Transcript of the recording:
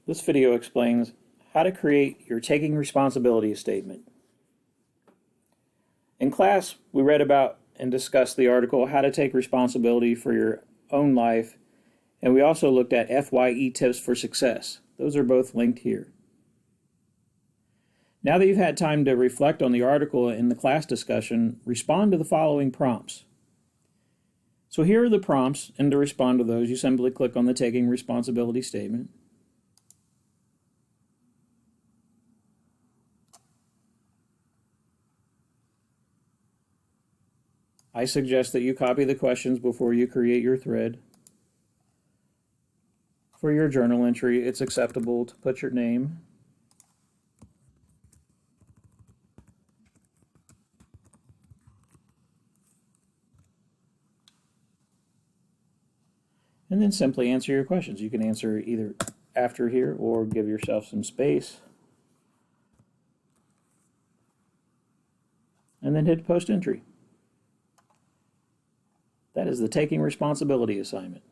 This video explains how to create your taking responsibility statement. In class, we read about and discussed the article, How to Take Responsibility for Your Own Life, and we also looked at FYE Tips for Success. Those are both linked here. Now that you've had time to reflect on the article in the class discussion, respond to the following prompts. So here are the prompts, and to respond to those, you simply click on the Taking Responsibility statement. I suggest that you copy the questions before you create your thread. For your journal entry, it's acceptable to put your name, and then simply answer your questions. You can answer either after here or give yourself some space, and then hit post entry. That is the Taking Responsibility assignment.